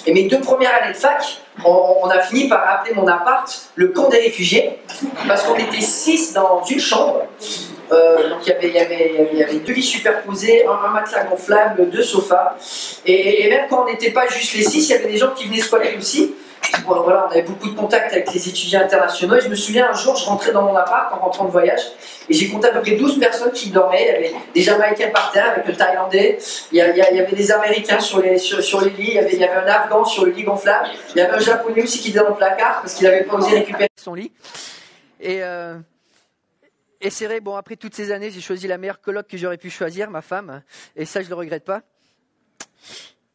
Et mes 2 premières années de fac, on a fini par appeler mon appart le camp des réfugiés, parce qu'on était 6 dans une chambre. Donc il y avait 2 lits superposés, un matelas gonflable, 2 sofas. Et même quand on n'était pas juste les 6, il y avait des gens qui venaient squatter aussi. Bon, voilà, on avait beaucoup de contacts avec les étudiants internationaux. Et je me souviens, un jour, je rentrais dans mon appart en rentrant de voyage. Et j'ai compté à peu près 12 personnes qui dormaient. Il y avait des Jamaïcains par terre avec le Thaïlandais. Il y avait des Américains sur les lits. Il y avait un Afghan sur le lit gonflable. Il y avait un Japonais aussi qui était dans le placard parce qu'il n'avait pas osé récupérer son lit. Et c'est vrai, bon, après toutes ces années, j'ai choisi la meilleure coloc que j'aurais pu choisir, ma femme. Et ça, je ne le regrette pas.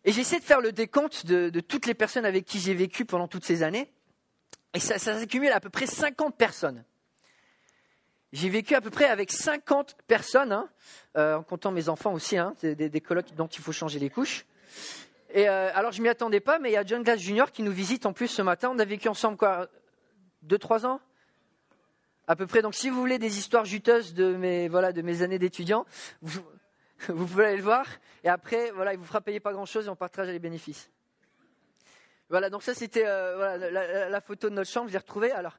Et j'essaie de faire le décompte de toutes les personnes avec qui j'ai vécu pendant toutes ces années. Et ça s'accumule à peu près 50 personnes. J'ai vécu à peu près avec 50 personnes, en comptant mes enfants aussi, des colocs dont il faut changer les couches. Et alors, je ne m'y attendais pas, mais il y a John Glass Jr. qui nous visite en plus ce matin. On a vécu ensemble, 2-3 ans à peu près. Donc, si vous voulez des histoires juteuses de mes années d'étudiant, vous pouvez aller le voir. Et après, il ne vous fera payer pas grand-chose et on partagera les bénéfices. Voilà, donc ça, c'était la photo de notre chambre. Je l'ai retrouvée. Alors,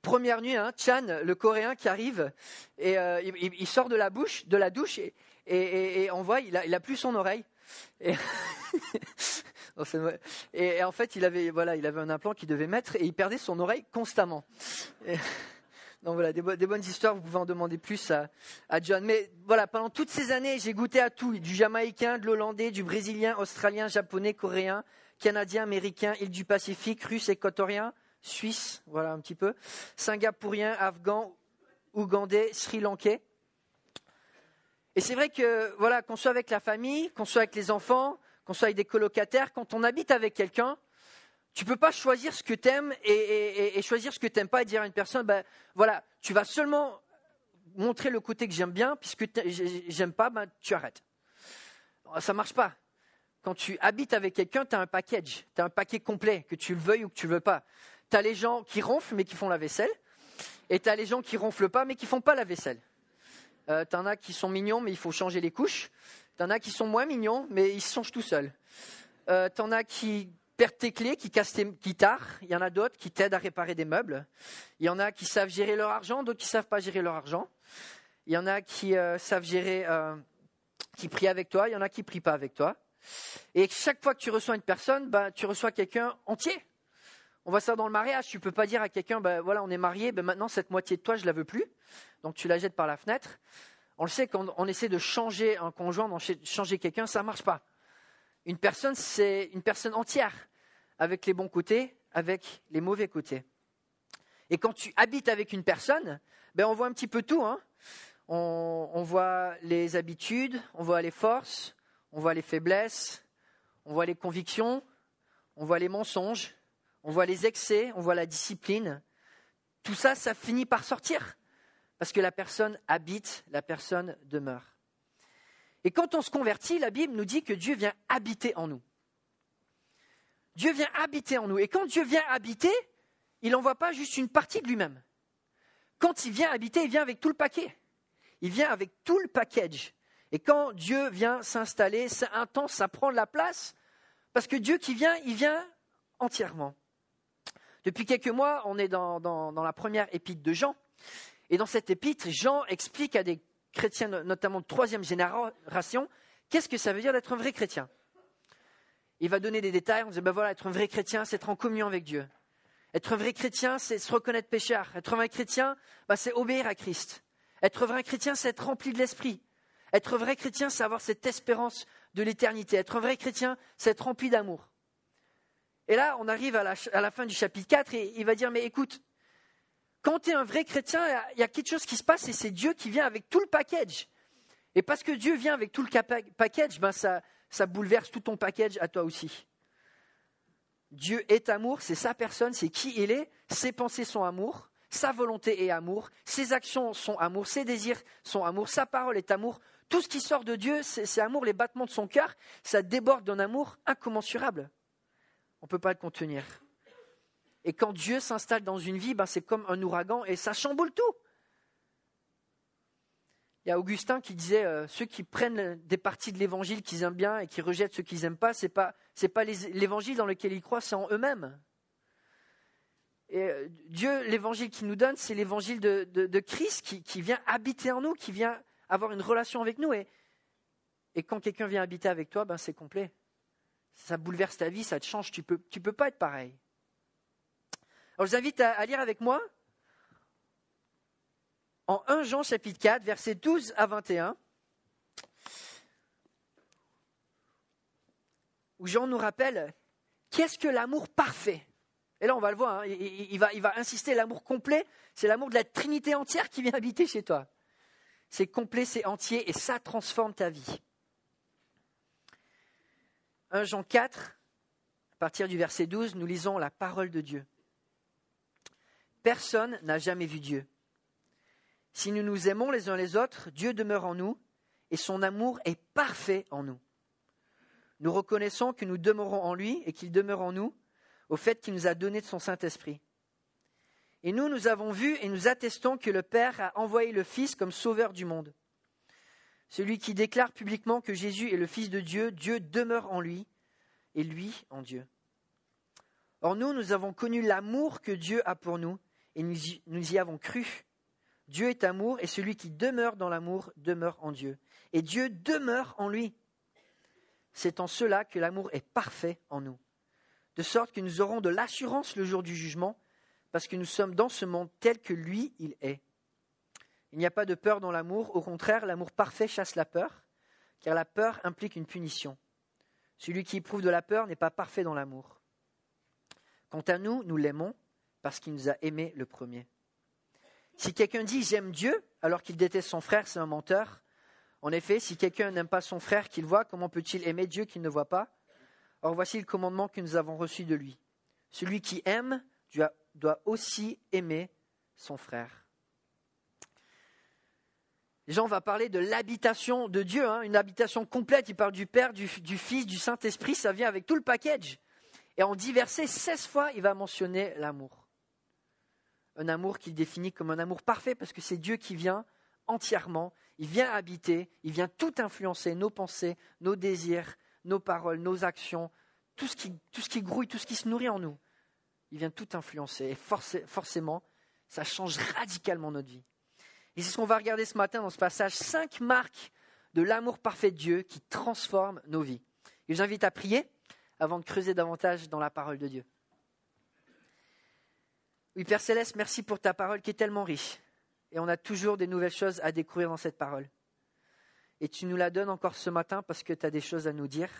première nuit, Chan, le Coréen qui arrive, et il sort de la douche, et on voit, il a plus son oreille. Et, et en fait, il avait un implant qu'il devait mettre, et il perdait son oreille constamment. Donc voilà, des bonnes histoires, vous pouvez en demander plus à John. Mais voilà, pendant toutes ces années, j'ai goûté à tout. Du jamaïcain, de l'hollandais, du brésilien, australien, japonais, coréen, canadien, américain, île du Pacifique, russe, équatorien, suisse, voilà un petit peu, singapourien, afghan, ougandais, sri-lankais. Et c'est vrai que, voilà, qu'on soit avec la famille, qu'on soit avec les enfants, qu'on soit avec des colocataires, quand on habite avec quelqu'un, tu ne peux pas choisir ce que tu aimes et choisir ce que tu n'aimes pas et dire à une personne, voilà, tu vas seulement montrer le côté que j'aime bien, puisque j'aime pas, tu arrêtes. Ça ne marche pas. Quand tu habites avec quelqu'un, tu as un package, tu as un paquet complet, que tu le veuilles ou que tu ne le veux pas. Tu as les gens qui ronflent mais qui font la vaisselle, et tu as les gens qui ronflent pas mais qui ne font pas la vaisselle. Tu en as qui sont mignons mais il faut changer les couches. Tu en as qui sont moins mignons mais ils se changent tout seuls. Tu en as qui perdent tes clés, qui cassent tes guitares. Il y en a d'autres qui t'aident à réparer des meubles. Il y en a qui savent gérer leur argent, d'autres qui ne savent pas gérer leur argent. Il y en a qui savent gérer, qui prient avec toi, il y en a qui ne prient pas avec toi. Et chaque fois que tu reçois une personne, tu reçois quelqu'un entier. On voit ça dans le mariage, tu ne peux pas dire à quelqu'un, voilà, on est mariés, maintenant cette moitié de toi, je ne la veux plus. Donc tu la jettes par la fenêtre. On le sait, quand on essaie de changer un conjoint, de changer quelqu'un, ça ne marche pas. Une personne, c'est une personne entière, avec les bons côtés, avec les mauvais côtés. Et quand tu habites avec une personne, on voit un petit peu tout. On voit les habitudes, on voit les forces, on voit les faiblesses, on voit les convictions, on voit les mensonges, on voit les excès, on voit la discipline. Tout ça, ça finit par sortir. Parce que la personne habite, la personne demeure. Et quand on se convertit, la Bible nous dit que Dieu vient habiter en nous. Dieu vient habiter en nous. Et quand Dieu vient habiter, il n'envoie pas juste une partie de lui-même. Quand il vient habiter, il vient avec tout le paquet. Il vient avec tout le package. Et quand Dieu vient s'installer, c'est intense, ça prend de la place. Parce que Dieu qui vient, il vient entièrement. Depuis quelques mois, on est dans la première épître de Jean. Et dans cette épître, Jean explique à des chrétiens, notamment de 3e génération, qu'est-ce que ça veut dire d'être un vrai chrétien. Il va donner des détails, on dit, voilà, être un vrai chrétien, c'est être en communion avec Dieu. Être un vrai chrétien, c'est se reconnaître pécheur. Être un vrai chrétien, c'est obéir à Christ. Être vrai chrétien, c'est être rempli de l'esprit. Être vrai chrétien, c'est avoir cette espérance de l'éternité. Être un vrai chrétien, c'est être rempli d'amour. Et là, on arrive à la fin du chapitre 4 et il va dire, mais écoute, quand tu es un vrai chrétien, il y a quelque chose qui se passe et c'est Dieu qui vient avec tout le package. Et parce que Dieu vient avec tout le package, ça bouleverse tout ton package à toi aussi. Dieu est amour, c'est sa personne, c'est qui il est, ses pensées sont amour, sa volonté est amour, ses actions sont amour, ses désirs sont amour, sa parole est amour. Tout ce qui sort de Dieu, c'est amour, les battements de son cœur, ça déborde d'un amour incommensurable. On ne peut pas le contenir. Et quand Dieu s'installe dans une vie, c'est comme un ouragan et ça chamboule tout. Il y a Augustin qui disait ceux qui prennent des parties de l'évangile qu'ils aiment bien et qui rejettent ceux qu'ils n'aiment pas, c'est pas l'évangile dans lequel ils croient, c'est en eux-mêmes. Et Dieu, l'évangile qu'il nous donne, c'est l'évangile de Christ qui vient habiter en nous, qui vient avoir une relation avec nous. Et quand quelqu'un vient habiter avec toi, ben c'est complet. Ça bouleverse ta vie, ça te change, tu peux pas être pareil. Alors je vous invite à lire avec moi en 1 Jean chapitre 4, versets 12 à 21, où Jean nous rappelle qu'est-ce que l'amour parfait. Et là on va le voir, hein, il va insister, l'amour complet, c'est l'amour de la Trinité entière qui vient habiter chez toi. C'est complet, c'est entier et ça transforme ta vie. 1 Jean 4, à partir du verset 12, nous lisons la parole de Dieu. Personne n'a jamais vu Dieu. Si nous nous aimons les uns les autres, Dieu demeure en nous et son amour est parfait en nous. Nous reconnaissons que nous demeurons en lui et qu'il demeure en nous au fait qu'il nous a donné de son Saint-Esprit. Et nous avons vu et nous attestons que le Père a envoyé le Fils comme sauveur du monde. Celui qui déclare publiquement que Jésus est le Fils de Dieu, Dieu demeure en lui et lui en Dieu. Or nous avons connu l'amour que Dieu a pour nous et nous y avons cru. Dieu est amour et celui qui demeure dans l'amour demeure en Dieu. Et Dieu demeure en lui. C'est en cela que l'amour est parfait en nous. De sorte que nous aurons de l'assurance le jour du jugement parce que nous sommes dans ce monde tel que lui, il est. Il n'y a pas de peur dans l'amour. Au contraire, l'amour parfait chasse la peur, car la peur implique une punition. Celui qui éprouve de la peur n'est pas parfait dans l'amour. Quant à nous, nous l'aimons parce qu'il nous a aimés le premier. Si quelqu'un dit « j'aime Dieu » alors qu'il déteste son frère, c'est un menteur. En effet, si quelqu'un n'aime pas son frère qu'il voit, comment peut-il aimer Dieu qu'il ne voit pas ? Or voici le commandement que nous avons reçu de lui. Celui qui aime doit aussi aimer son frère. Jean va parler de l'habitation de Dieu, une habitation complète. Il parle du Père, du Fils, du Saint-Esprit, ça vient avec tout le package. Et en 10 versets, 16 fois, il va mentionner l'amour. Un amour qu'il définit comme un amour parfait, parce que c'est Dieu qui vient entièrement, il vient habiter, il vient tout influencer, nos pensées, nos désirs, nos paroles, nos actions, tout ce qui grouille, tout ce qui se nourrit en nous. Il vient tout influencer et forcément, ça change radicalement notre vie. Et c'est ce qu'on va regarder ce matin dans ce passage, 5 marques de l'amour parfait de Dieu qui transforment nos vies. Et je vous invite à prier avant de creuser davantage dans la parole de Dieu. Oui, Père Céleste, merci pour ta parole qui est tellement riche. Et on a toujours des nouvelles choses à découvrir dans cette parole. Et tu nous la donnes encore ce matin parce que tu as des choses à nous dire,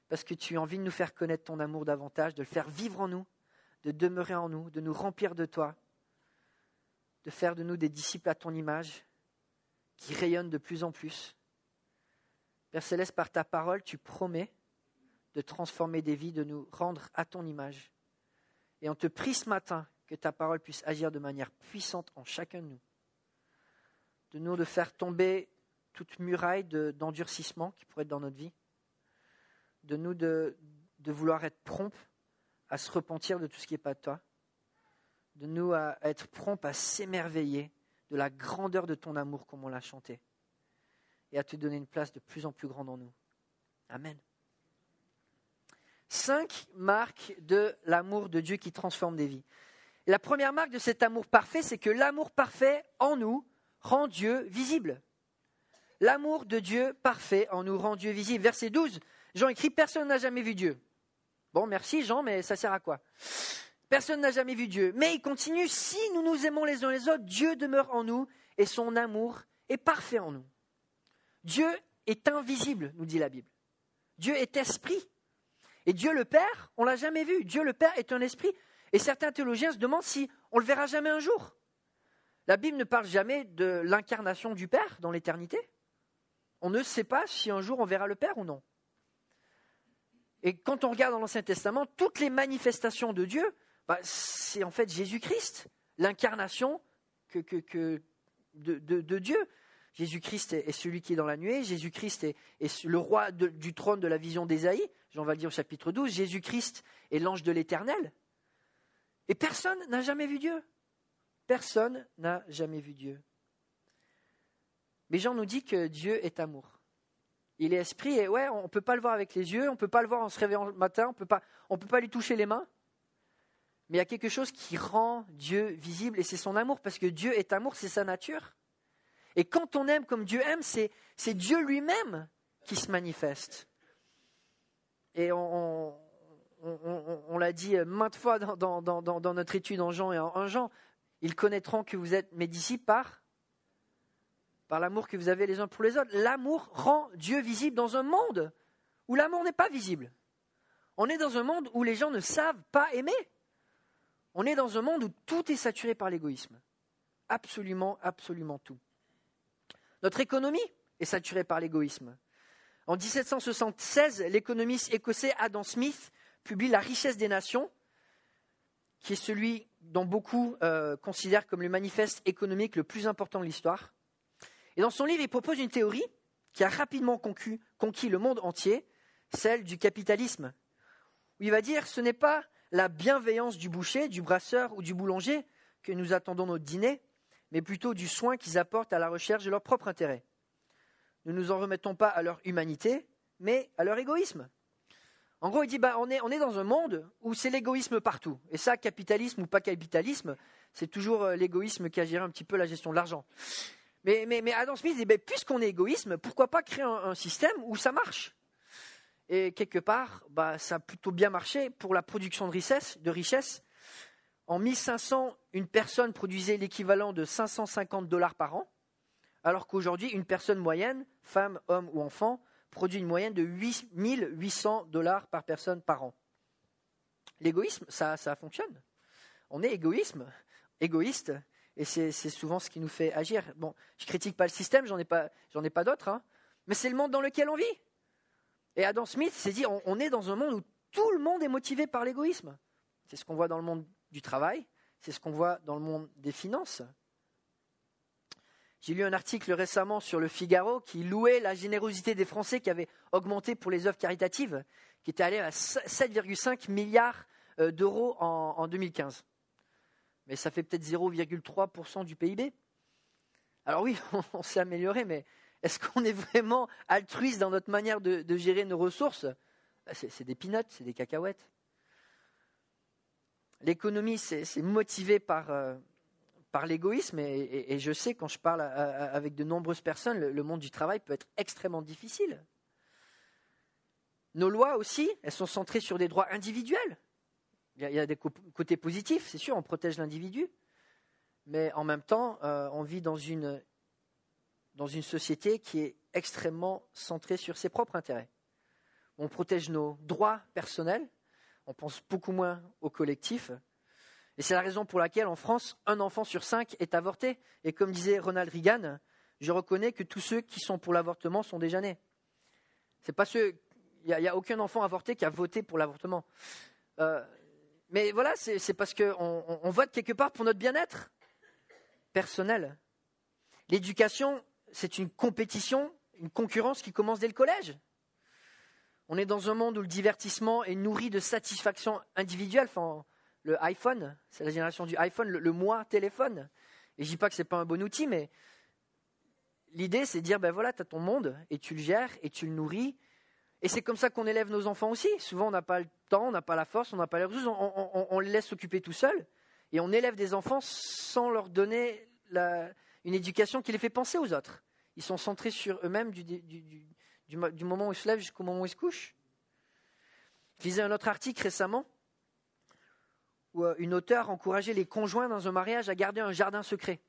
parce que tu as envie de nous faire connaître ton amour davantage, de le faire vivre en nous, de demeurer en nous, de nous remplir de toi, de faire de nous des disciples à ton image, qui rayonnent de plus en plus. Père Céleste, par ta parole, tu promets de transformer des vies, de nous rendre à ton image. Et on te prie ce matin que ta parole puisse agir de manière puissante en chacun de nous de faire tomber toute muraille d'endurcissement qui pourrait être dans notre vie, de nous de vouloir être prompts à se repentir de tout ce qui n'est pas de toi, de nous à être prompts à s'émerveiller de la grandeur de ton amour comme on l'a chanté, et à te donner une place de plus en plus grande en nous. Amen. 5 marques de l'amour de Dieu qui transforme des vies. Et la première marque de cet amour parfait, c'est que l'amour parfait en nous rend Dieu visible. L'amour de Dieu parfait en nous rend Dieu visible. Verset 12, Jean écrit « Personne n'a jamais vu Dieu ». Bon, merci Jean, mais ça sert à quoi ? Personne n'a jamais vu Dieu. Mais il continue « Si nous nous aimons les uns les autres, Dieu demeure en nous et son amour est parfait en nous. » Dieu est invisible, nous dit la Bible. Dieu est esprit. Et Dieu le Père, on ne l'a jamais vu. Dieu le Père est un esprit. Et certains théologiens se demandent si on ne le verra jamais un jour. La Bible ne parle jamais de l'incarnation du Père dans l'éternité. On ne sait pas si un jour on verra le Père ou non. Et quand on regarde dans l'Ancien Testament, toutes les manifestations de Dieu, c'est en fait Jésus-Christ, l'incarnation de Dieu. Jésus-Christ est celui qui est dans la nuée, Jésus-Christ est le roi du trône de la vision d'Ésaïe, Jean va le dire au chapitre 12, Jésus-Christ est l'ange de l'Éternel. Et personne n'a jamais vu Dieu. Personne n'a jamais vu Dieu. Mais Jean nous dit que Dieu est amour. Il est esprit et ouais, on ne peut pas le voir avec les yeux, on ne peut pas le voir en se réveillant le matin, on ne peut pas lui toucher les mains. Mais il y a quelque chose qui rend Dieu visible et c'est son amour, parce que Dieu est amour, c'est sa nature. Et quand on aime comme Dieu aime, c'est Dieu lui-même qui se manifeste. Et on l'a dit maintes fois dans notre étude en Jean et en 1 Jean, ils connaîtront que vous êtes mes disciples par l'amour que vous avez les uns pour les autres. L'amour rend Dieu visible dans un monde où l'amour n'est pas visible. On est dans un monde où les gens ne savent pas aimer. On est dans un monde où tout est saturé par l'égoïsme. Absolument, absolument tout. Notre économie est saturée par l'égoïsme. En 1776, l'économiste écossais Adam Smith publie La richesse des nations, qui est celui dont beaucoup considèrent comme le manifeste économique le plus important de l'histoire. Et dans son livre, il propose une théorie qui a rapidement conquis le monde entier, celle du capitalisme. Où il va dire, ce n'est pas la bienveillance du boucher, du brasseur ou du boulanger que nous attendons notre dîner, mais plutôt du soin qu'ils apportent à la recherche de leur propre intérêt. Ne nous en remettons pas à leur humanité, mais à leur égoïsme. En gros, il dit, on est dans un monde où c'est l'égoïsme partout. Et ça, capitalisme ou pas capitalisme, c'est toujours l'égoïsme qui a géré un petit peu la gestion de l'argent. Mais Adam Smith dit, puisqu'on est égoïsme, pourquoi pas créer un système où ça marche ? Et quelque part, ça a plutôt bien marché pour la production de richesse. En 1500, une personne produisait l'équivalent de $550 par an, alors qu'aujourd'hui, une personne moyenne, femme, homme ou enfant, produit une moyenne de $800 par personne par an. L'égoïsme, ça fonctionne. On est égoïste, et c'est souvent ce qui nous fait agir. Bon, je ne critique pas le système, j'en ai pas d'autres, mais c'est le monde dans lequel on vit. Et Adam Smith s'est dit, on est dans un monde où tout le monde est motivé par l'égoïsme. C'est ce qu'on voit dans le monde du travail, c'est ce qu'on voit dans le monde des finances. J'ai lu un article récemment sur Le Figaro qui louait la générosité des Français qui avait augmenté pour les œuvres caritatives, qui était allée à 7,5 milliards d'euros en 2015. Mais ça fait peut-être 0,3% du PIB. Alors oui, on s'est amélioré, mais est-ce qu'on est vraiment altruiste dans notre manière de gérer nos ressources ? C'est des peanuts, c'est des cacahuètes. L'économie, c'est motivé par l'égoïsme, et je sais, quand je parle avec de nombreuses personnes, le monde du travail peut être extrêmement difficile. Nos lois aussi, elles sont centrées sur des droits individuels. Il y a des côtés positifs, c'est sûr, on protège l'individu, mais en même temps, on vit dans une société qui est extrêmement centrée sur ses propres intérêts. On protège nos droits personnels, on pense beaucoup moins au collectif. Et c'est la raison pour laquelle, en France, 1 enfant sur 5 est avorté. Et comme disait Ronald Reagan, je reconnais que tous ceux qui sont pour l'avortement sont déjà nés. C'est pas il n'y a aucun enfant avorté qui a voté pour l'avortement. Mais voilà, c'est parce qu'on vote quelque part pour notre bien-être personnel. L'éducation, c'est une compétition, une concurrence qui commence dès le collège. On est dans un monde où le divertissement est nourri de satisfaction individuelle. Enfin, le iPhone, c'est la génération du iPhone, le moi téléphone. Et je ne dis pas que ce n'est pas un bon outil, mais l'idée, c'est de dire, voilà, tu as ton monde, et tu le gères, et tu le nourris. Et c'est comme ça qu'on élève nos enfants aussi. Souvent, on n'a pas le temps, on n'a pas la force, on n'a pas les ressources, on les laisse s'occuper tout seuls. Et on élève des enfants sans leur donner une éducation qui les fait penser aux autres. Ils sont centrés sur eux-mêmes du moment où ils se lèvent jusqu'au moment où ils se couchent. Je lisais un autre article récemment où une auteure encourageait les conjoints dans un mariage à garder un jardin secret.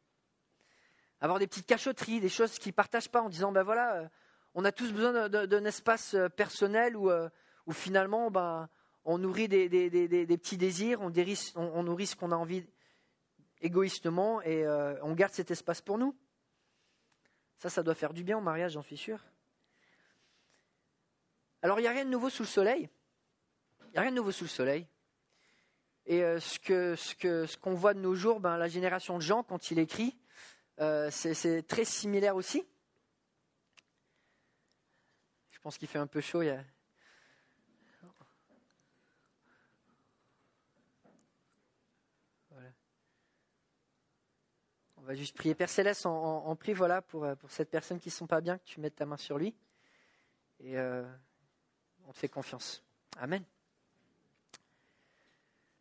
Avoir des petites cachotteries, des choses qu'ils ne partagent pas en disant, on a tous besoin d'un espace personnel où finalement on nourrit des petits désirs, on nourrit ce qu'on a envie égoïstement et on garde cet espace pour nous. Ça doit faire du bien au mariage, j'en suis sûr. Alors il n'y a rien de nouveau sous le soleil. Il n'y a rien de nouveau sous le soleil. Et ce qu'on voit de nos jours, la génération de Jean, quand il écrit, c'est très similaire aussi. Je pense qu'il fait un peu chaud. Voilà. va juste prier. Père Céleste, on prie voilà, pour cette personne qui ne se sent pas bien, que tu mettes ta main sur lui. Et on te fait confiance. Amen.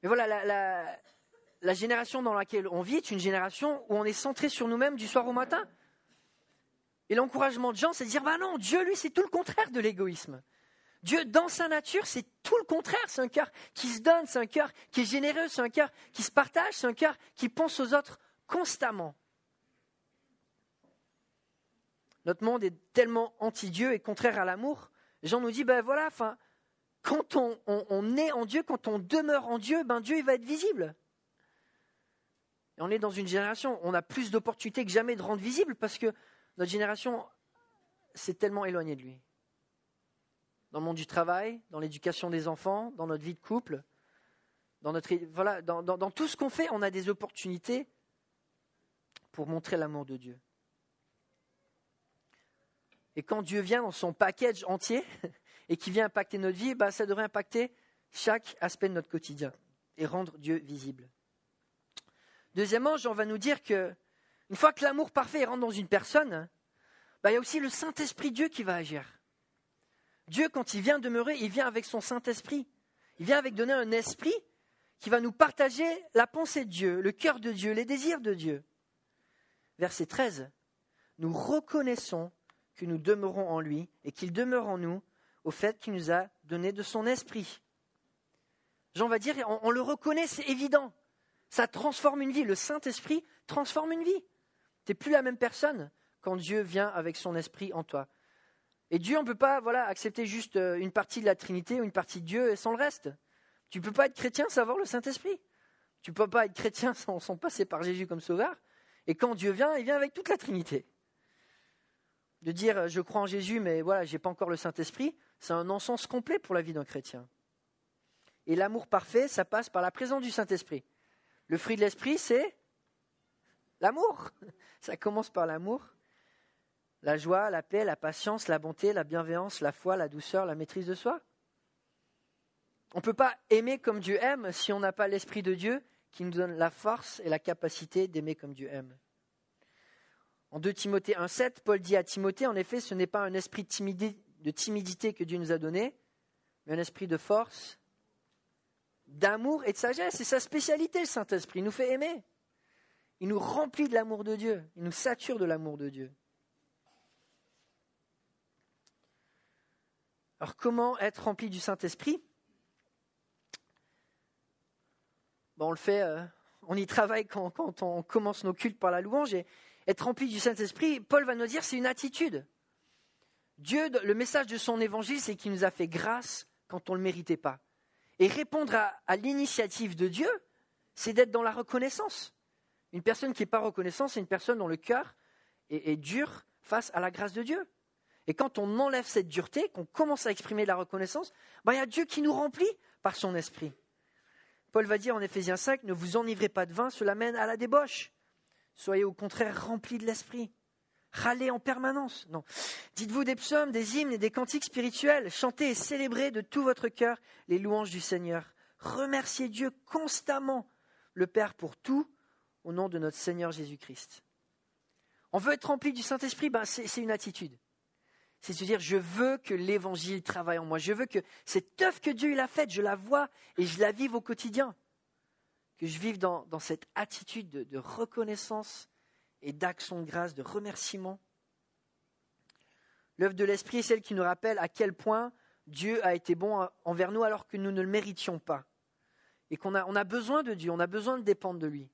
Mais voilà, la génération dans laquelle on vit est une génération où on est centré sur nous-mêmes du soir au matin. Et l'encouragement de Jean, c'est de dire, non, Dieu, lui, c'est tout le contraire de l'égoïsme. Dieu, dans sa nature, c'est tout le contraire. C'est un cœur qui se donne, c'est un cœur qui est généreux, c'est un cœur qui se partage, c'est un cœur qui pense aux autres constamment. Notre monde est tellement anti-Dieu et contraire à l'amour. Jean nous dit, quand on est en Dieu, quand on demeure en Dieu, Dieu il va être visible. Et on est dans une génération, on a plus d'opportunités que jamais de rendre visible parce que notre génération s'est tellement éloignée de lui. Dans le monde du travail, dans l'éducation des enfants, dans notre vie de couple, dans tout ce qu'on fait, on a des opportunités pour montrer l'amour de Dieu. Et quand Dieu vient dans son package entier et qui vient impacter notre vie, ça devrait impacter chaque aspect de notre quotidien et rendre Dieu visible. Deuxièmement, Jean va nous dire que une fois que l'amour parfait rentre dans une personne, il y a aussi le Saint-Esprit de Dieu qui va agir. Dieu, quand il vient demeurer, il vient avec son Saint-Esprit. Il vient avec donner un esprit qui va nous partager la pensée de Dieu, le cœur de Dieu, les désirs de Dieu. Verset 13. Nous reconnaissons que nous demeurons en lui et qu'il demeure en nous au fait qu'il nous a donné de son esprit. Jean va dire, on le reconnaît, c'est évident. Ça transforme une vie. Le Saint-Esprit transforme une vie. Tu n'es plus la même personne quand Dieu vient avec son esprit en toi. Et Dieu, on ne peut pas accepter juste une partie de la Trinité ou une partie de Dieu et sans le reste. Tu ne peux pas être chrétien sans avoir le Saint-Esprit. Tu ne peux pas être chrétien sans passer par Jésus comme sauveur. Et quand Dieu vient, il vient avec toute la Trinité. De dire je crois en Jésus, mais je n'ai pas encore le Saint-Esprit, c'est un non-sens complet pour la vie d'un chrétien. Et l'amour parfait, ça passe par la présence du Saint-Esprit. Le fruit de l'Esprit, c'est l'amour. Ça commence par l'amour. La joie, la paix, la patience, la bonté, la bienveillance, la foi, la douceur, la maîtrise de soi. On ne peut pas aimer comme Dieu aime si on n'a pas l'Esprit de Dieu qui nous donne la force et la capacité d'aimer comme Dieu aime. En 2 Timothée 1,7, Paul dit à Timothée, en effet, ce n'est pas un esprit de timidité que Dieu nous a donné, mais un esprit de force, d'amour et de sagesse. C'est sa spécialité, le Saint-Esprit. Il nous fait aimer. Il nous remplit de l'amour de Dieu. Il nous sature de l'amour de Dieu. Alors, comment être rempli du Saint-Esprit ? On le fait, on y travaille quand on commence nos cultes par la louange. Et être rempli du Saint-Esprit, Paul va nous dire, c'est une attitude. Dieu, le message de son évangile, c'est qu'il nous a fait grâce quand on ne le méritait pas. Et répondre à l'initiative de Dieu, c'est d'être dans la reconnaissance. Une personne qui n'est pas reconnaissante, c'est une personne dont le cœur est dur face à la grâce de Dieu. Et quand on enlève cette dureté, qu'on commence à exprimer la reconnaissance, il y a Dieu qui nous remplit par son esprit. Paul va dire en Éphésiens 5, « Ne vous enivrez pas de vin, cela mène à la débauche. Soyez au contraire remplis de l'esprit. Râlez en permanence. Non. Dites-vous des psaumes, des hymnes et des cantiques spirituels. Chantez et célébrez de tout votre cœur les louanges du Seigneur. Remerciez Dieu constamment, le Père, pour tout, au nom de notre Seigneur Jésus-Christ. » On veut être rempli du Saint-Esprit, c'est une attitude. C'est de se dire, je veux que l'Évangile travaille en moi. Je veux que cette œuvre que Dieu il a faite, je la vois et je la vive au quotidien. Que je vive dans cette attitude de reconnaissance et d'action de grâce, de remerciement. L'œuvre de l'Esprit est celle qui nous rappelle à quel point Dieu a été bon envers nous alors que nous ne le méritions pas. Et qu'on a besoin de Dieu, on a besoin de dépendre de lui.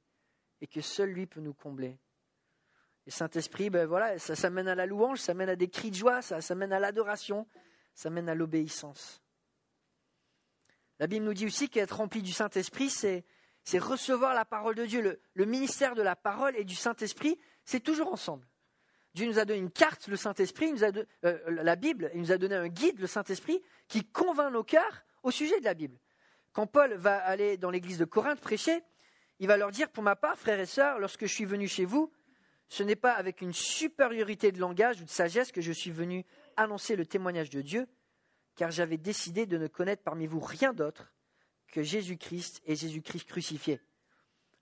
Et que seul lui peut nous combler. Et Saint-Esprit, ça mène à la louange, ça mène à des cris de joie, ça mène à l'adoration, ça mène à l'obéissance. La Bible nous dit aussi qu'être rempli du Saint-Esprit, c'est recevoir la parole de Dieu. Le ministère de la parole et du Saint-Esprit, c'est toujours ensemble. Dieu nous a donné une carte, le Saint-Esprit, la Bible, il nous a donné un guide, le Saint-Esprit, qui convainc nos cœurs au sujet de la Bible. Quand Paul va aller dans l'église de Corinthe prêcher, il va leur dire, pour ma part, frères et sœurs, lorsque je suis venu chez vous, ce n'est pas avec une supériorité de langage ou de sagesse que je suis venu annoncer le témoignage de Dieu, car j'avais décidé de ne connaître parmi vous rien d'autre que Jésus-Christ et Jésus-Christ crucifié.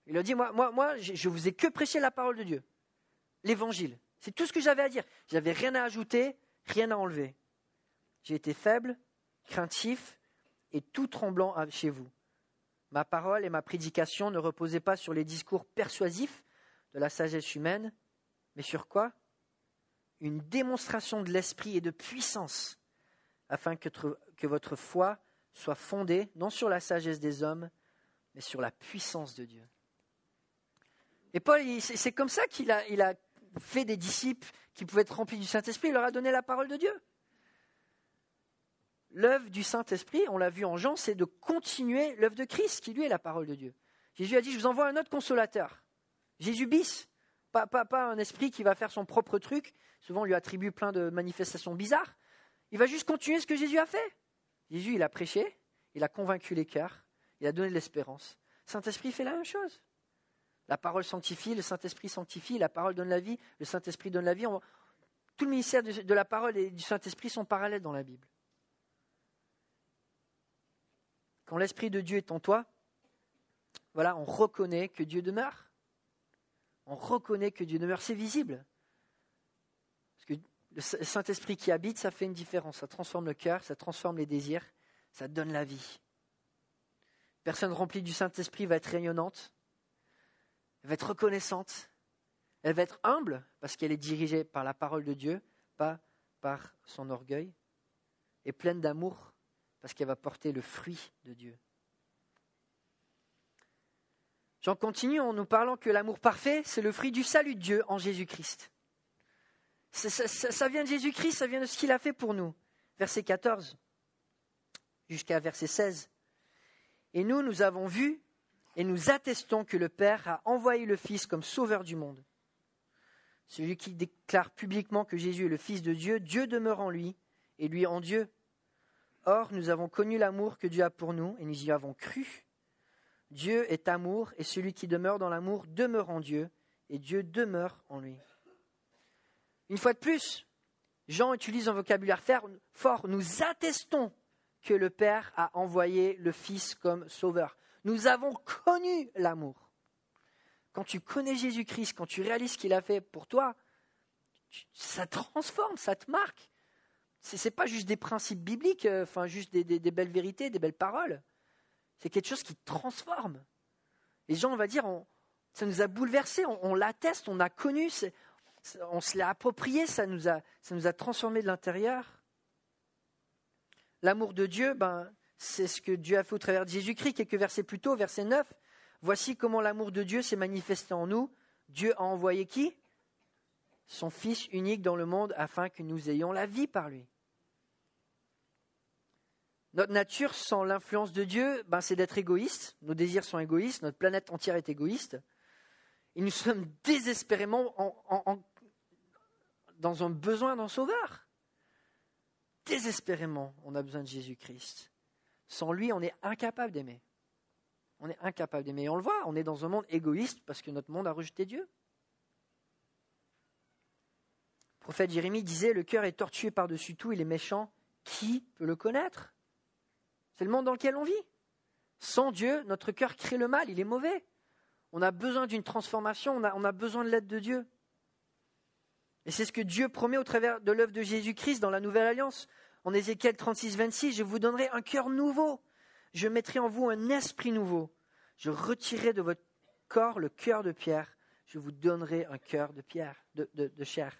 Il a dit, moi, je vous ai que prêché la parole de Dieu, l'évangile. C'est tout ce que j'avais à dire. J'avais rien à ajouter, rien à enlever. J'ai été faible, craintif et tout tremblant chez vous. Ma parole et ma prédication ne reposaient pas sur les discours persuasifs de la sagesse humaine, mais sur quoi? Une démonstration de l'esprit et de puissance, afin que votre foi soit fondée non sur la sagesse des hommes, mais sur la puissance de Dieu. Et Paul, c'est comme ça qu'il a fait des disciples qui pouvaient être remplis du Saint-Esprit. Il leur a donné la parole de Dieu. L'œuvre du Saint-Esprit, on l'a vu en Jean, c'est de continuer l'œuvre de Christ, qui lui est la parole de Dieu. Jésus a dit, je vous envoie un autre consolateur. Jésus bis, pas un esprit qui va faire son propre truc. Souvent, on lui attribue plein de manifestations bizarres. Il va juste continuer ce que Jésus a fait. Jésus, il a prêché, il a convaincu les cœurs, il a donné de l'espérance. Le Saint-Esprit fait la même chose. La parole sanctifie, le Saint-Esprit sanctifie, la parole donne la vie, le Saint-Esprit donne la vie. Tout le ministère de la parole et du Saint-Esprit sont parallèles dans la Bible. Quand l'Esprit de Dieu est en toi, voilà, on reconnaît que Dieu demeure. On reconnaît que Dieu demeure, c'est visible. Parce que le Saint-Esprit qui habite, ça fait une différence. Ça transforme le cœur, ça transforme les désirs, ça donne la vie. Une personne remplie du Saint-Esprit va être rayonnante, elle va être reconnaissante, elle va être humble parce qu'elle est dirigée par la parole de Dieu, pas par son orgueil, et pleine d'amour parce qu'elle va porter le fruit de Dieu. J'en continue en nous parlant que l'amour parfait, c'est le fruit du salut de Dieu en Jésus-Christ. Ça vient de Jésus-Christ, ça vient de ce qu'il a fait pour nous. Verset 14 jusqu'à verset 16. Et nous avons vu et nous attestons que le Père a envoyé le Fils comme sauveur du monde. Celui qui déclare publiquement que Jésus est le Fils de Dieu, Dieu demeure en lui et lui en Dieu. Or, nous avons connu l'amour que Dieu a pour nous et nous y avons cru. Dieu est amour et celui qui demeure dans l'amour demeure en Dieu et Dieu demeure en lui. Une fois de plus, Jean utilise un vocabulaire fort. Nous attestons que le Père a envoyé le Fils comme sauveur. Nous avons connu l'amour. Quand tu connais Jésus-Christ, quand tu réalises ce qu'il a fait pour toi, ça te transforme, ça te marque. Ce n'est pas juste des principes bibliques, juste des belles vérités, des belles paroles. C'est quelque chose qui te transforme. Les gens, on va dire, ça nous a bouleversés, on l'atteste, on a connu, on se l'a approprié, ça nous a transformés de l'intérieur. L'amour de Dieu, c'est ce que Dieu a fait au travers de Jésus-Christ. Quelques versets plus tôt, verset 9. Voici comment l'amour de Dieu s'est manifesté en nous. Dieu a envoyé qui? Son Fils unique dans le monde afin que nous ayons la vie par lui. Notre nature, sans l'influence de Dieu, c'est d'être égoïste. Nos désirs sont égoïstes, notre planète entière est égoïste. Et nous sommes désespérément dans un besoin d'un sauveur. Désespérément, on a besoin de Jésus-Christ. Sans lui, on est incapable d'aimer. On est incapable d'aimer. Et on le voit, on est dans un monde égoïste parce que notre monde a rejeté Dieu. Le prophète Jérémie disait, le cœur est tortueux par-dessus tout, il est méchant. Qui peut le connaître? C'est le monde dans lequel on vit. Sans Dieu, notre cœur crée le mal, il est mauvais. On a besoin d'une transformation, on a besoin de l'aide de Dieu. Et c'est ce que Dieu promet au travers de l'œuvre de Jésus-Christ dans la Nouvelle Alliance. En Ézéchiel 36, 26, je vous donnerai un cœur nouveau. Je mettrai en vous un esprit nouveau. Je retirerai de votre corps le cœur de pierre. Je vous donnerai un cœur de pierre, de chair.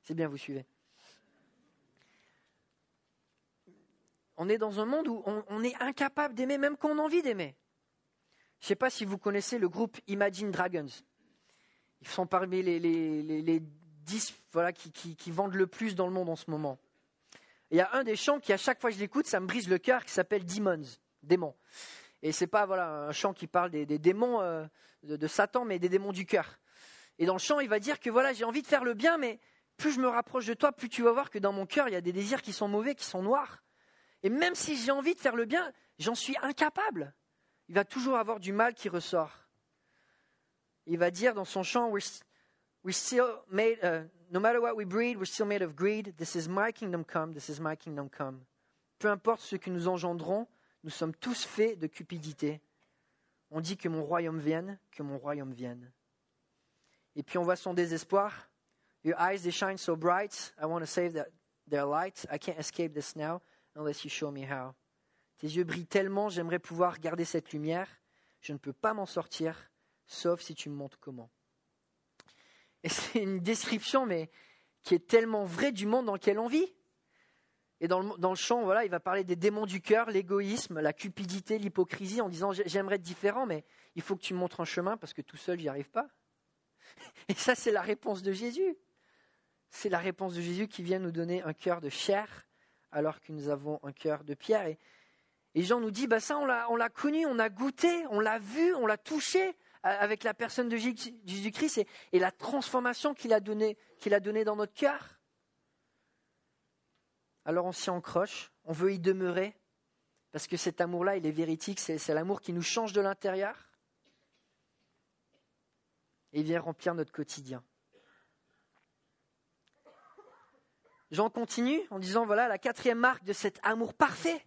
C'est bien, vous suivez. On est dans un monde où on est incapable d'aimer, même quand on a envie d'aimer. Je ne sais pas si vous connaissez le groupe Imagine Dragons. Ils sont parmi les 10 qui vendent le plus dans le monde en ce moment. Il y a un des chants qui, à chaque fois que je l'écoute, ça me brise le cœur, qui s'appelle Demons, démons. Et ce n'est pas un chant qui parle des démons de Satan, mais des démons du cœur. Et dans le chant, il va dire que j'ai envie de faire le bien, mais plus je me rapproche de toi, plus tu vas voir que dans mon cœur, il y a des désirs qui sont mauvais, qui sont noirs. Et même si j'ai envie de faire le bien, j'en suis incapable. Il va toujours avoir du mal qui ressort. Il va dire dans son chant, we're still made, no matter what we breed, we're still made of greed. This is my kingdom come, this is my kingdom come. Peu importe ce que nous engendrons, nous sommes tous faits de cupidité. On dit que mon royaume vienne, que mon royaume vienne. Et puis on voit son désespoir. Your eyes, they shine so bright. I want to save their light. I can't escape this now unless you show me how. Tes yeux brillent tellement, j'aimerais pouvoir garder cette lumière. Je ne peux pas m'en sortir, sauf si tu me montres comment. Et c'est une description, mais qui est tellement vraie du monde dans lequel on vit. Et dans le chant, voilà, il va parler des démons du cœur, l'égoïsme, la cupidité, l'hypocrisie, en disant j'aimerais être différent, mais il faut que tu me montres un chemin parce que tout seul, j'y arrive pas. Et ça, c'est la réponse de Jésus. C'est la réponse de Jésus qui vient nous donner un cœur de chair alors que nous avons un cœur de pierre. Et Jean nous dit, ça on l'a connu, on a goûté, on l'a vu, on l'a touché avec la personne de Jésus-Christ et la transformation qu'il a donnée dans notre cœur. Alors on s'y accroche, on veut y demeurer, parce que cet amour-là, il est véridique, c'est l'amour qui nous change de l'intérieur et il vient remplir notre quotidien. Jean continue en disant, voilà, la 4e marque de cet amour parfait,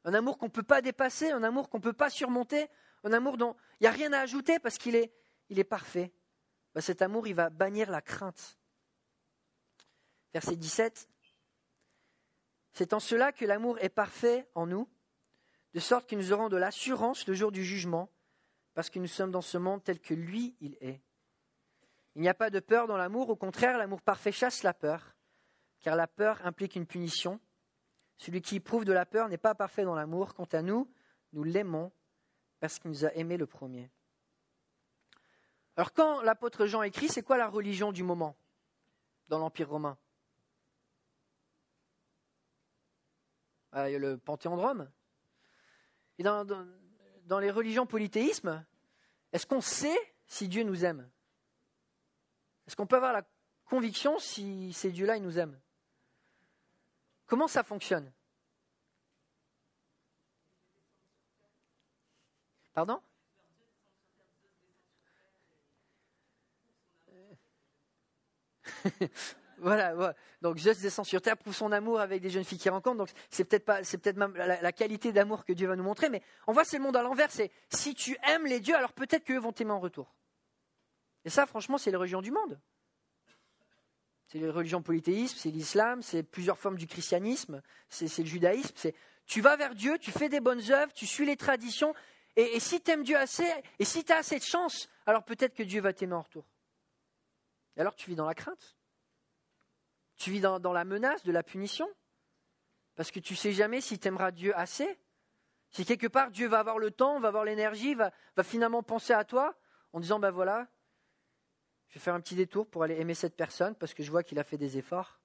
un amour qu'on ne peut pas dépasser, un amour qu'on ne peut pas surmonter, un amour dont il n'y a rien à ajouter parce qu'il est parfait. Cet amour, il va bannir la crainte. Verset 17. C'est en cela que l'amour est parfait en nous, de sorte que nous aurons de l'assurance le jour du jugement, parce que nous sommes dans ce monde tel que lui, il est. Il n'y a pas de peur dans l'amour, au contraire, l'amour parfait chasse la peur, car la peur implique une punition. Celui qui éprouve de la peur n'est pas parfait dans l'amour. Quant à nous, nous l'aimons parce qu'il nous a aimés le premier. Alors quand l'apôtre Jean écrit, c'est quoi la religion du moment dans l'Empire romain ? Il y a le Panthéon de Rome. Et dans les religions polythéismes, est-ce qu'on sait si Dieu nous aime ? Est-ce qu'on peut avoir la conviction si ces dieux-là, ils nous aiment ? Comment ça fonctionne ? Pardon ? Voilà. Donc Zeus descend sur terre, prouve son amour avec des jeunes filles qu'il rencontre. Donc c'est peut-être même la qualité d'amour que Dieu va nous montrer. Mais on voit c'est le monde à l'envers. C'est si tu aimes les dieux, alors peut-être qu'eux vont t'aimer en retour. Et ça, franchement, c'est les religions du monde. C'est les religions polythéistes, c'est l'islam, c'est plusieurs formes du christianisme, c'est le judaïsme. Tu vas vers Dieu, tu fais des bonnes œuvres, tu suis les traditions. Et si tu aimes Dieu assez, et si tu as assez de chance, alors peut-être que Dieu va t'aimer en retour. Et alors tu vis dans la crainte. Tu vis dans la menace de la punition. Parce que tu ne sais jamais si tu aimeras Dieu assez. Si quelque part Dieu va avoir le temps, va avoir l'énergie, va finalement penser à toi en disant, voilà, je vais faire un petit détour pour aller aimer cette personne parce que je vois qu'il a fait des efforts.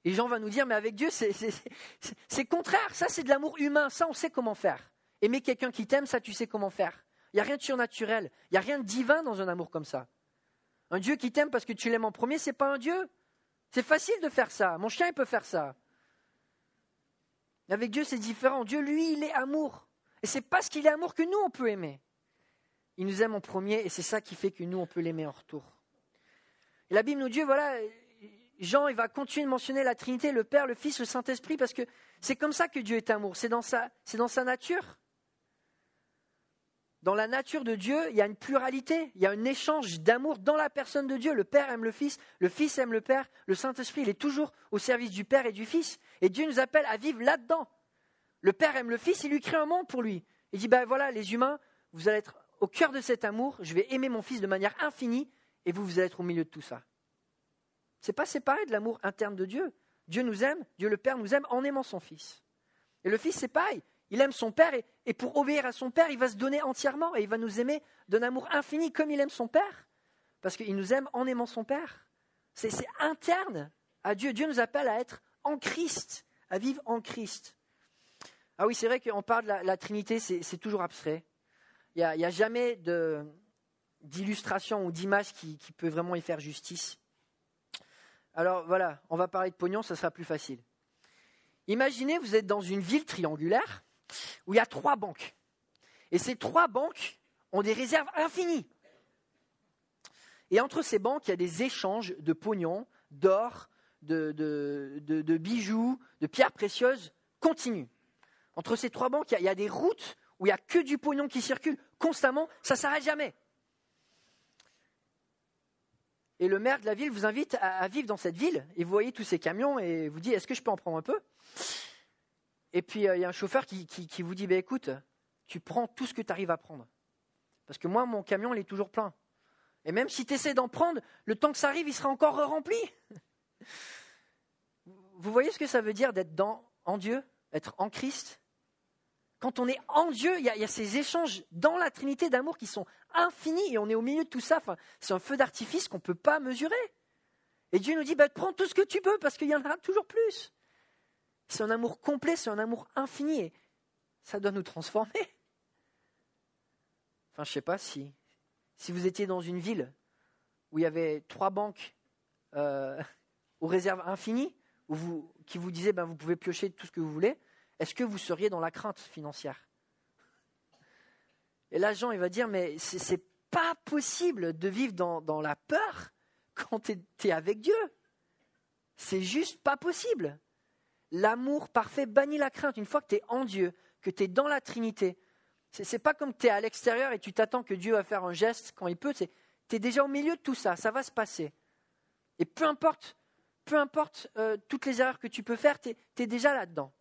Et Jean va nous dire, mais avec Dieu, c'est contraire. Ça, c'est de l'amour humain. Ça, on sait comment faire. Aimer quelqu'un qui t'aime, ça, tu sais comment faire. Il n'y a rien de surnaturel. Il n'y a rien de divin dans un amour comme ça. Un Dieu qui t'aime parce que tu l'aimes en premier, ce n'est pas un Dieu. C'est facile de faire ça. Mon chien, il peut faire ça. Avec Dieu, c'est différent. Dieu, lui, il est amour. Et c'est parce qu'il est amour que nous, on peut aimer. Il nous aime en premier et c'est ça qui fait que nous, on peut l'aimer en retour. Et la Bible nous dit, voilà, Jean, il va continuer de mentionner la Trinité, le Père, le Fils, le Saint-Esprit, parce que c'est comme ça que Dieu est amour. C'est dans sa nature. Dans la nature de Dieu, il y a une pluralité, il y a un échange d'amour dans la personne de Dieu. Le Père aime le Fils aime le Père, le Saint-Esprit, il est toujours au service du Père et du Fils. Et Dieu nous appelle à vivre là-dedans. Le Père aime le Fils, il lui crée un monde pour lui. Il dit, voilà, les humains, vous allez être au cœur de cet amour, je vais aimer mon Fils de manière infinie, et vous allez être au milieu de tout ça. C'est pas séparé de l'amour interne de Dieu. Dieu nous aime, Dieu le Père nous aime en aimant son Fils. Et le Fils, c'est pareil. Il aime son Père et pour obéir à son Père, il va se donner entièrement et il va nous aimer d'un amour infini comme il aime son Père. Parce qu'il nous aime en aimant son Père. C'est interne à Dieu. Dieu nous appelle à être en Christ, à vivre en Christ. Ah oui, c'est vrai qu'on parle de la Trinité, c'est toujours abstrait. Il n'y a jamais d'illustration ou d'image qui peut vraiment y faire justice. Alors voilà, on va parler de pognon, ça sera plus facile. Imaginez, vous êtes dans une ville triangulaire où il y a 3 banques. Et ces 3 banques ont des réserves infinies. Et entre ces banques, il y a des échanges de pognon, d'or, de bijoux, de pierres précieuses continus. Entre ces 3 banques, il y a des routes où il n'y a que du pognon qui circule constamment, ça ne s'arrête jamais. Et le maire de la ville vous invite à vivre dans cette ville, et vous voyez tous ces camions, et vous dit, est-ce que je peux en prendre un peu ? Et puis, il y a un chauffeur qui vous dit, écoute, tu prends tout ce que tu arrives à prendre. Parce que moi, mon camion, il est toujours plein. Et même si tu essaies d'en prendre, le temps que ça arrive, il sera encore rempli. Vous voyez ce que ça veut dire d'être en Dieu, être en Christ ? Quand on est en Dieu, il y a ces échanges dans la Trinité d'amour qui sont infinis et on est au milieu de tout ça. Enfin, c'est un feu d'artifice qu'on ne peut pas mesurer. Et Dieu nous dit, prends tout ce que tu peux parce qu'il y en aura toujours plus. C'est un amour complet, c'est un amour infini et ça doit nous transformer. Enfin, je ne sais pas si vous étiez dans une ville où il y avait 3 banques aux réserves infinies, qui vous disaient vous pouvez piocher tout ce que vous voulez, est-ce que vous seriez dans la crainte financière ? Et là, Jean, il va dire, mais c'est pas possible de vivre dans la peur quand tu es avec Dieu. C'est juste pas possible. L'amour parfait bannit la crainte. Une fois que tu es en Dieu, que tu es dans la Trinité, c'est pas comme tu es à l'extérieur et tu t'attends que Dieu va faire un geste quand il peut. Tu es déjà au milieu de tout ça, ça va se passer. Et peu importe toutes les erreurs que tu peux faire, tu es déjà là-dedans.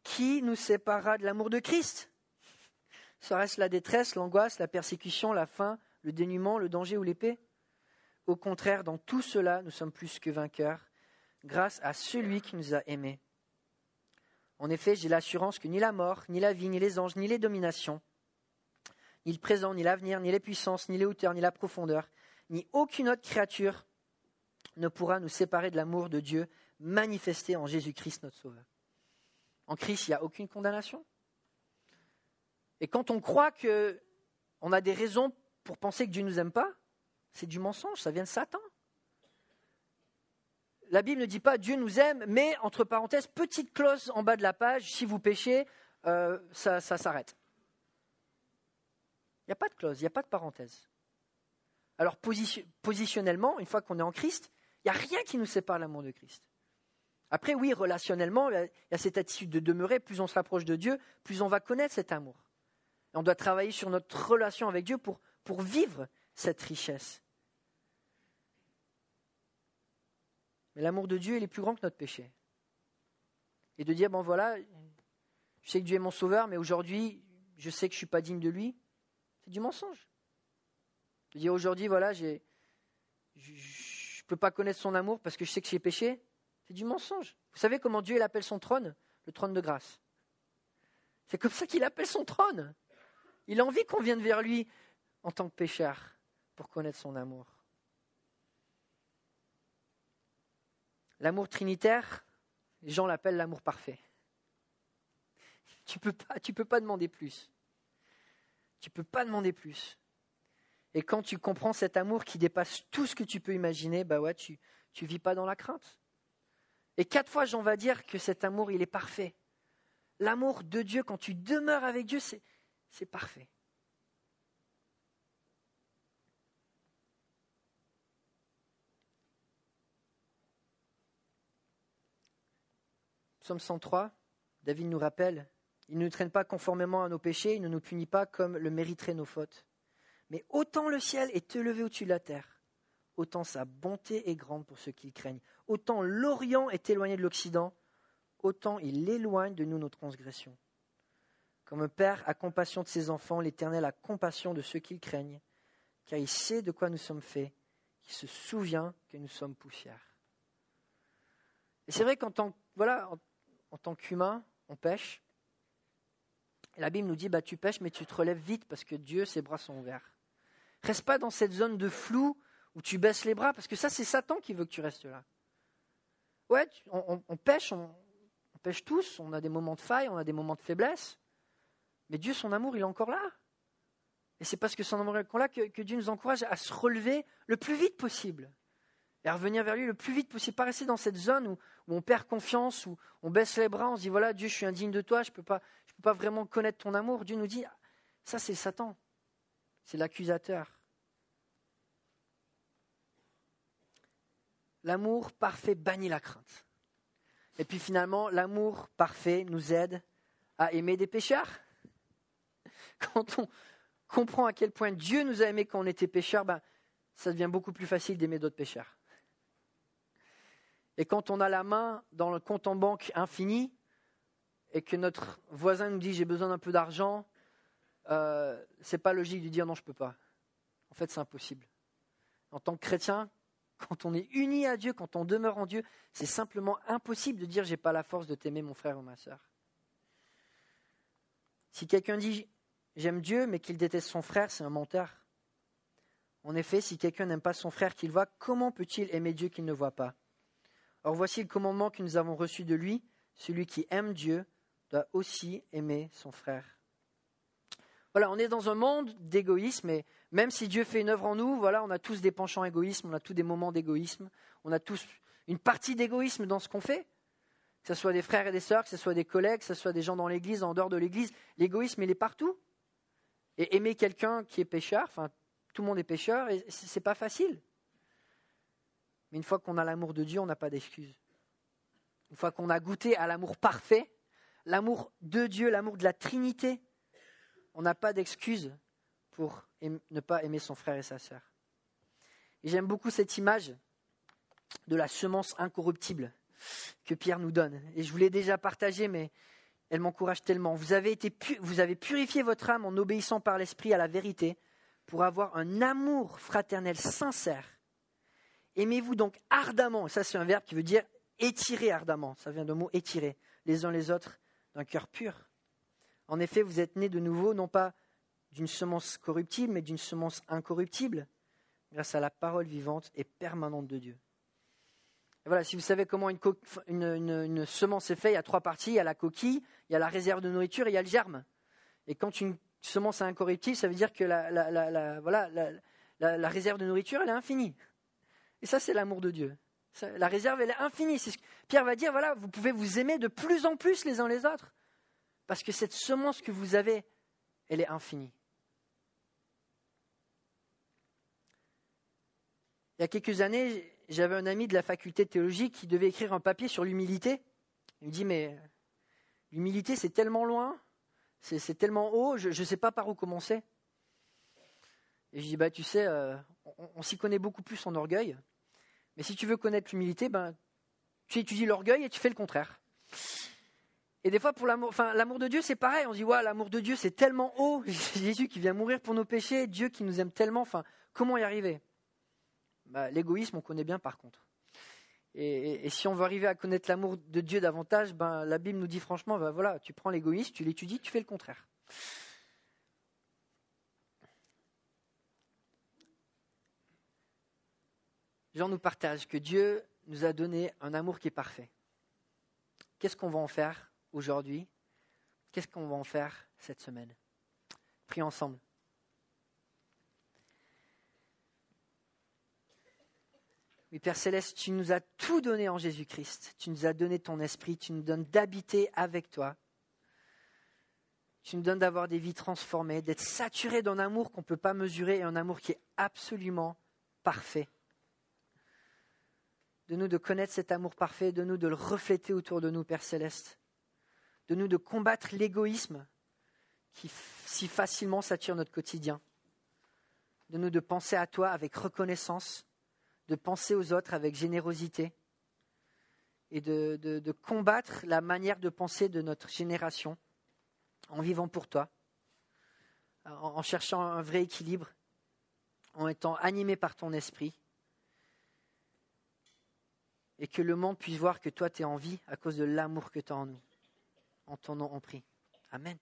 Qui nous séparera de l'amour de Christ ? Serait-ce la détresse, l'angoisse, la persécution, la faim, le dénuement, le danger ou l'épée ? Au contraire, dans tout cela, nous sommes plus que vainqueurs, grâce à celui qui nous a aimés. En effet, j'ai l'assurance que ni la mort, ni la vie, ni les anges, ni les dominations, ni le présent, ni l'avenir, ni les puissances, ni les hauteurs, ni la profondeur, ni aucune autre créature ne pourra nous séparer de l'amour de Dieu manifesté en Jésus-Christ notre Sauveur. En Christ, il n'y a aucune condamnation. Et quand on croit qu'on a des raisons pour penser que Dieu ne nous aime pas, c'est du mensonge, ça vient de Satan. La Bible ne dit pas Dieu nous aime, mais entre parenthèses, petite clause en bas de la page, si vous péchez, ça s'arrête. Il n'y a pas de clause, il n'y a pas de parenthèse. Alors positionnellement, une fois qu'on est en Christ, il n'y a rien qui nous sépare de l'amour de Christ. Après, oui, relationnellement, il y a cette attitude de demeurer, plus on se rapproche de Dieu, plus on va connaître cet amour. Et on doit travailler sur notre relation avec Dieu pour vivre cette richesse. Mais l'amour de Dieu, il est plus grand que notre péché. Et de dire, voilà, je sais que Dieu est mon sauveur, mais aujourd'hui, je sais que je ne suis pas digne de lui, c'est du mensonge. De dire aujourd'hui, voilà, je ne peux pas connaître son amour parce que je sais que j'ai péché, c'est du mensonge. Vous savez comment Dieu il appelle son trône ? Le trône de grâce. C'est comme ça qu'il appelle son trône. Il a envie qu'on vienne vers lui en tant que pécheur pour connaître son amour. L'amour trinitaire, Jean l'appelle l'amour parfait. Tu peux pas demander plus. Tu peux pas demander plus. Et quand tu comprends cet amour qui dépasse tout ce que tu peux imaginer, tu vis pas dans la crainte. Et 4 fois, Jean va dire que cet amour, il est parfait. L'amour de Dieu, quand tu demeures avec Dieu, c'est parfait. Psaume 103, David nous rappelle, il ne nous traîne pas conformément à nos péchés, il ne nous punit pas comme le mériteraient nos fautes. Mais autant le ciel est élevé au-dessus de la terre, autant sa bonté est grande pour ceux qui le craignent. Autant l'Orient est éloigné de l'Occident, autant il éloigne de nous nos transgressions. Comme un père a compassion de ses enfants, l'Éternel a compassion de ceux qui le craignent, car il sait de quoi nous sommes faits, il se souvient que nous sommes poussière. Et c'est vrai qu'en tant qu'humain, on pêche. Et la Bible nous dit, tu pêches, mais tu te relèves vite parce que Dieu, ses bras sont ouverts. Reste pas dans cette zone de flou où tu baisses les bras, parce que ça, c'est Satan qui veut que tu restes là. Ouais, on pêche, on pêche tous, on a des moments de faille, on a des moments de faiblesse, mais Dieu, son amour, il est encore là. Et c'est parce que son amour est encore là que Dieu nous encourage à se relever le plus vite possible et à revenir vers lui le plus vite possible. Pas rester dans cette zone où on perd confiance, où on baisse les bras, on se dit, voilà, Dieu, je suis indigne de toi, je peux pas vraiment connaître ton amour. Dieu nous dit, ça, c'est Satan, c'est l'accusateur. L'amour parfait bannit la crainte. Et puis finalement, l'amour parfait nous aide à aimer des pécheurs. Quand on comprend à quel point Dieu nous a aimés quand on était pécheurs, ça devient beaucoup plus facile d'aimer d'autres pécheurs. Et quand on a la main dans le compte en banque infini et que notre voisin nous dit « j'ai besoin d'un peu d'argent », c'est pas logique de dire « non, je peux pas ». En fait, c'est impossible. En tant que chrétien, quand on est uni à Dieu, quand on demeure en Dieu, c'est simplement impossible de dire « j'ai pas la force de t'aimer mon frère ou ma sœur ». Si quelqu'un dit « j'aime Dieu » mais qu'il déteste son frère, c'est un menteur. En effet, si quelqu'un n'aime pas son frère qu'il voit, comment peut-il aimer Dieu qu'il ne voit pas ? Or voici le commandement que nous avons reçu de lui, celui qui aime Dieu doit aussi aimer son frère. Voilà, on est dans un monde d'égoïsme, et même si Dieu fait une œuvre en nous, voilà, on a tous des penchants égoïsme, on a tous des moments d'égoïsme, on a tous une partie d'égoïsme dans ce qu'on fait, que ce soit des frères et des sœurs, que ce soit des collègues, que ce soit des gens dans l'église, en dehors de l'église, l'égoïsme il est partout. Et aimer quelqu'un qui est pécheur, enfin tout le monde est pécheur, et c'est pas facile. Mais une fois qu'on a l'amour de Dieu, on n'a pas d'excuse. Une fois qu'on a goûté à l'amour parfait, l'amour de Dieu, l'amour de la Trinité, on n'a pas d'excuse pour ne pas aimer son frère et sa sœur. Et j'aime beaucoup cette image de la semence incorruptible que Pierre nous donne. Et je vous l'ai déjà partagée, mais elle m'encourage tellement. Vous avez purifié votre âme en obéissant par l'Esprit à la vérité pour avoir un amour fraternel sincère. Aimez-vous donc ardemment, ça c'est un verbe qui veut dire étirer ardemment, ça vient du mot étirer, les uns les autres d'un cœur pur. En effet, vous êtes nés de nouveau, non pas d'une semence corruptible, mais d'une semence incorruptible, grâce à la parole vivante et permanente de Dieu. Et voilà, si vous savez comment une semence est faite, il y a 3 parties, il y a la coquille, il y a la réserve de nourriture et il y a le germe. Et quand une semence est incorruptible, ça veut dire que la réserve de nourriture, elle est infinie. Et ça, c'est l'amour de Dieu. La réserve, elle est infinie. C'est ce que Pierre va dire, voilà, vous pouvez vous aimer de plus en plus les uns les autres. Parce que cette semence que vous avez, elle est infinie. Il y a quelques années, j'avais un ami de la faculté de théologie qui devait écrire un papier sur l'humilité. Il me dit, mais l'humilité, c'est tellement loin, c'est tellement haut, je ne sais pas par où commencer. Et je dis, tu sais, on s'y connaît beaucoup plus en orgueil. Mais si tu veux connaître l'humilité, tu étudies l'orgueil et tu fais le contraire. Et des fois, pour l'amour de Dieu, c'est pareil. On se dit, l'amour de Dieu, c'est tellement haut. Jésus qui vient mourir pour nos péchés, Dieu qui nous aime tellement. Comment y arriver ? L'égoïsme, on connaît bien par contre. Et si on veut arriver à connaître l'amour de Dieu davantage, la Bible nous dit franchement, tu prends l'égoïsme, tu l'étudies, tu fais le contraire. Jean nous partage que Dieu nous a donné un amour qui est parfait. Qu'est-ce qu'on va en faire aujourd'hui ? Qu'est-ce qu'on va en faire cette semaine ? Prions ensemble. Oui, Père Céleste, tu nous as tout donné en Jésus-Christ. Tu nous as donné ton esprit, tu nous donnes d'habiter avec toi. Tu nous donnes d'avoir des vies transformées, d'être saturés d'un amour qu'on ne peut pas mesurer et un amour qui est absolument parfait. De nous de connaître cet amour parfait, de nous de le refléter autour de nous, Père Céleste. De nous de combattre l'égoïsme qui si facilement sature notre quotidien. De nous de penser à toi avec reconnaissance, de penser aux autres avec générosité et de combattre la manière de penser de notre génération en vivant pour toi, en cherchant un vrai équilibre, en étant animé par ton esprit. Et que le monde puisse voir que toi, tu es en vie à cause de l'amour que tu as en nous. En ton nom, on prie. Amen.